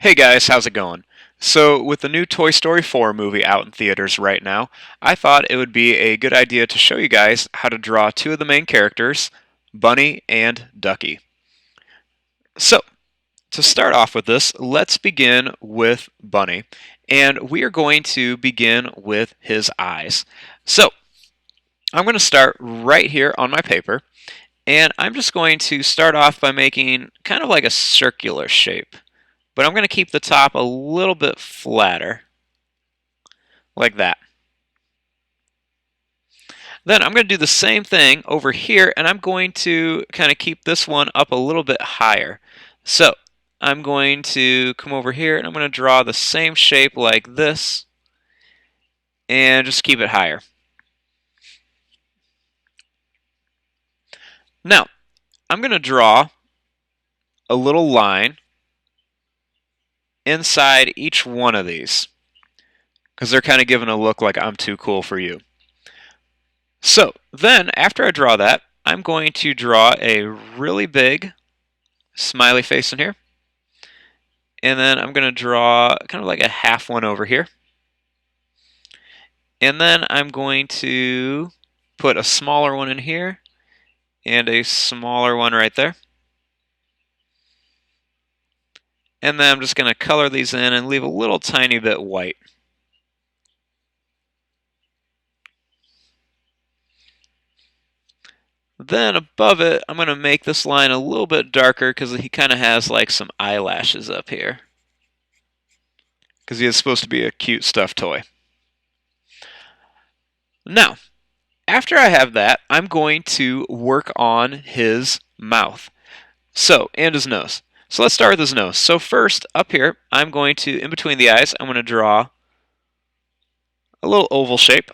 Hey guys, how's it going? So, with the new Toy Story 4 movie out in theaters right now, I thought it would be a good idea to show you guys how to draw two of the main characters, Bunny and Ducky. So, to start off with this, let's begin with Bunny. And we are going to begin with his eyes. So, I'm going to start right here on my paper, and I'm just going to start off by making kind of like a circular shape. But I'm going to keep the top a little bit flatter, like that. Then I'm going to do the same thing over here, and I'm going to kind of keep this one up a little bit higher. So I'm going to come over here, and I'm going to draw the same shape like this, and just keep it higher. Now, I'm going to draw a little line inside each one of these, because they're kind of giving a look like I'm too cool for you. So then, after I draw that, I'm going to draw a really big smiley face in here. And then I'm going to draw kind of like a half one over here. And then I'm going to put a smaller one in here and a smaller one right there. And then I'm just going to color these in and leave a little tiny bit white. Then above it, I'm going to make this line a little bit darker because he kind of has like some eyelashes up here. Because he is supposed to be a cute stuffed toy. Now, after I have that, I'm going to work on his mouth. And his nose. So let's start with his nose. So first, up here, I'm going to, in between the eyes, I'm going to draw a little oval shape.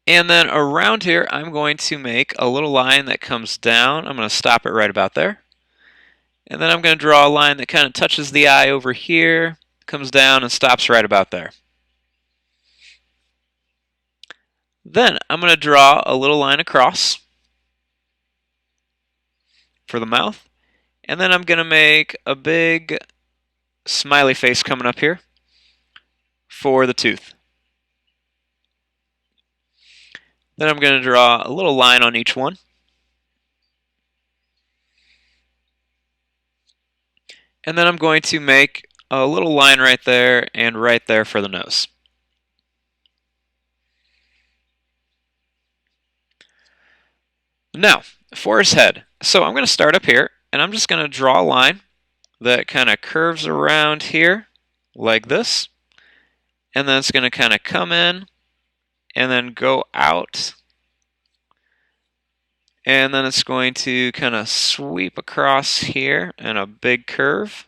And then around here, I'm going to make a little line that comes down. I'm going to stop it right about there. And then I'm going to draw a line that kind of touches the eye over here, comes down and stops right about there. Then I'm going to draw a little line across for the mouth. And then I'm going to make a big smiley face coming up here for the tooth. Then I'm going to draw a little line on each one. And then I'm going to make a little line right there and right there for the nose. Now, for his head. So I'm going to start up here, and I'm just going to draw a line that kind of curves around here like this. And then it's going to kind of come in and then go out. And then it's going to kind of sweep across here in a big curve.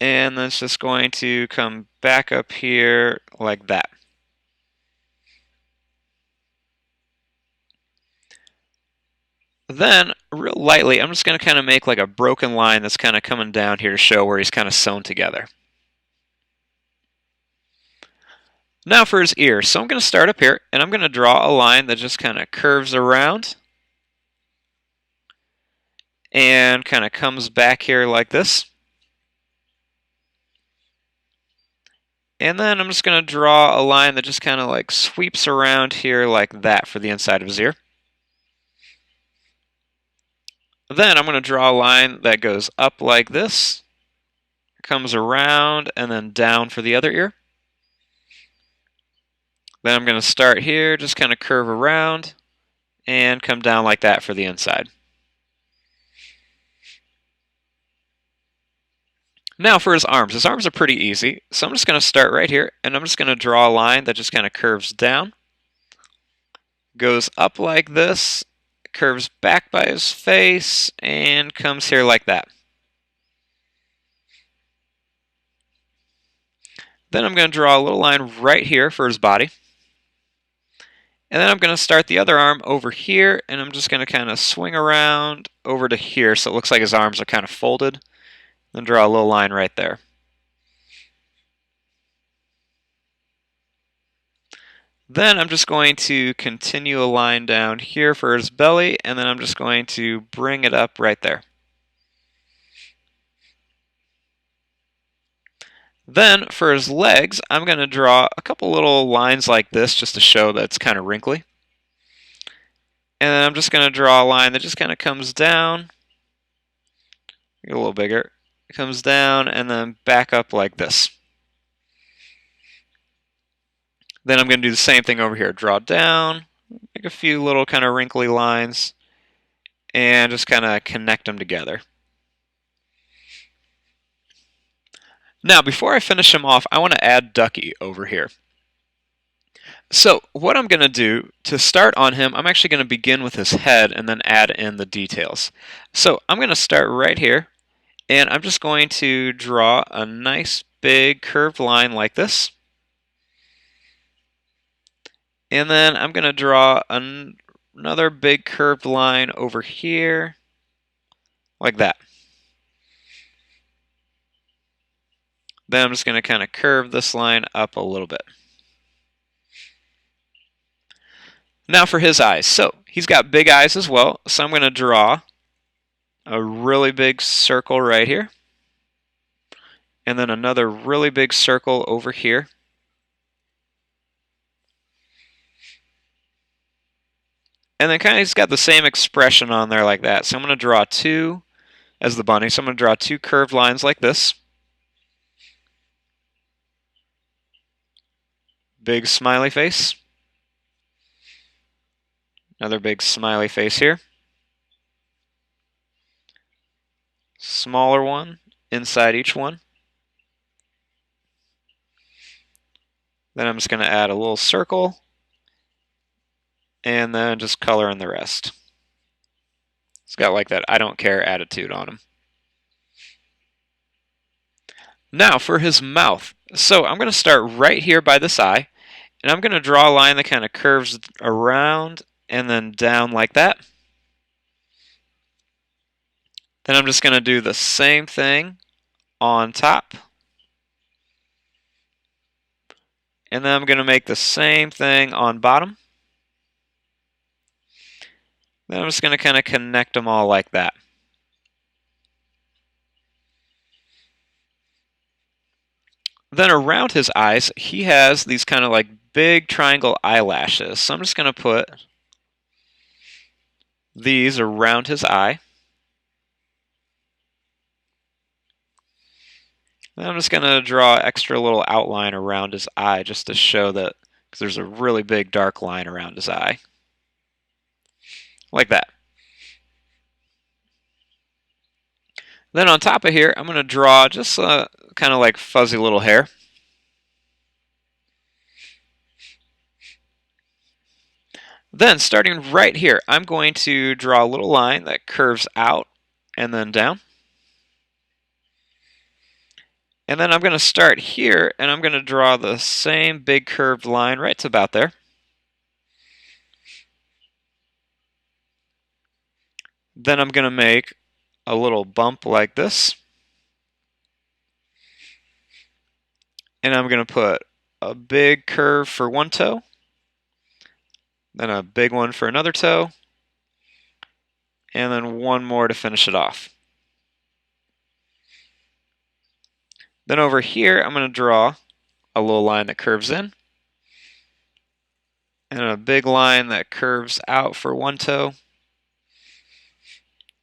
And then it's just going to come back up here like that. Then, real lightly, I'm just going to kind of make like a broken line that's kind of coming down here to show where he's kind of sewn together. Now for his ears. So I'm going to start up here, and I'm going to draw a line that just kind of curves around and kind of comes back here like this. And then I'm just going to draw a line that just kind of like sweeps around here like that for the inside of his ear. Then I'm going to draw a line that goes up like this, comes around, and then down for the other ear. Then I'm going to start here, just kind of curve around, and come down like that for the inside. Now for his arms. His arms are pretty easy, so I'm just going to start right here, and I'm just going to draw a line that just kind of curves down, goes up like this, curves back by his face, and comes here like that. Then I'm going to draw a little line right here for his body. And then I'm going to start the other arm over here, and I'm just going to kind of swing around over to here so it looks like his arms are kind of folded. Then draw a little line right there. Then I'm just going to continue a line down here for his belly, and then I'm just going to bring it up right there. Then for his legs, I'm going to draw a couple little lines like this just to show that it's kind of wrinkly. And then I'm just going to draw a line that just kind of comes down, a little bigger, it comes down and then back up like this. Then I'm going to do the same thing over here. Draw down, make a few little kind of wrinkly lines, and just kind of connect them together. Now, before I finish him off, I want to add Ducky over here. So what I'm going to do to start on him, I'm actually going to begin with his head and then add in the details. So I'm going to start right here, and I'm just going to draw a nice big curved line like this. And then I'm going to draw another big curved line over here, like that. Then I'm just going to kind of curve this line up a little bit. Now for his eyes. So he's got big eyes as well, so I'm going to draw a really big circle right here. And then another really big circle over here. And then kind of he's got the same expression on there like that. So I'm going to draw two as the bunny. So I'm going to draw two curved lines like this. Big smiley face. Another big smiley face here. Smaller one inside each one. Then I'm just going to add a little circle and then just color in the rest. It's got like that I don't care attitude on him. Now for his mouth. So I'm going to start right here by this eye, and I'm going to draw a line that kind of curves around and then down like that. Then I'm just going to do the same thing on top. And then I'm going to make the same thing on bottom. Then I'm just going to kind of connect them all like that. Then around his eyes, he has these kind of like big triangle eyelashes. So I'm just going to put these around his eye. Then I'm just going to draw an extra little outline around his eye just to show that, because there's a really big dark line around his eye. Like that. Then on top of here, I'm going to draw just a kind of like fuzzy little hair. Then starting right here, I'm going to draw a little line that curves out and then down. And then I'm going to start here and I'm going to draw the same big curved line right to about there. Then I'm going to make a little bump like this. And I'm going to put a big curve for one toe, then a big one for another toe, and then one more to finish it off. Then over here, I'm going to draw a little line that curves in, and a big line that curves out for one toe,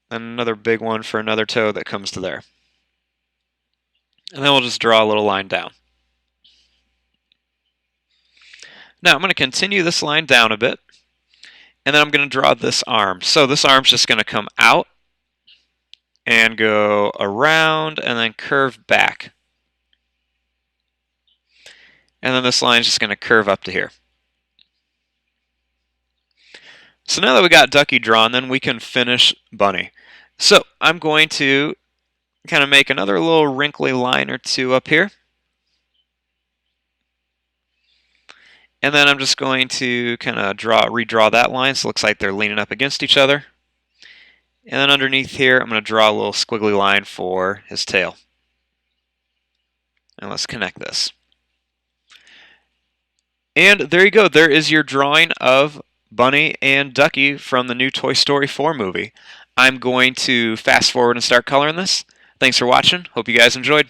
and another big one for another toe that comes to there. And then we'll just draw a little line down. Now I'm going to continue this line down a bit, and then I'm going to draw this arm. So this arm's just going to come out and go around and then curve back. And then this line is just going to curve up to here. So now that we got Ducky drawn, then we can finish Bunny. So I'm going to kind of make another little wrinkly line or two up here. And then I'm just going to kind of redraw that line so it looks like they're leaning up against each other. And then underneath here, I'm going to draw a little squiggly line for his tail. And let's connect this. And there you go. There is your drawing of Bunny and Ducky from the new Toy Story 4 movie. I'm going to fast forward and start coloring this. Thanks for watching. Hope you guys enjoyed.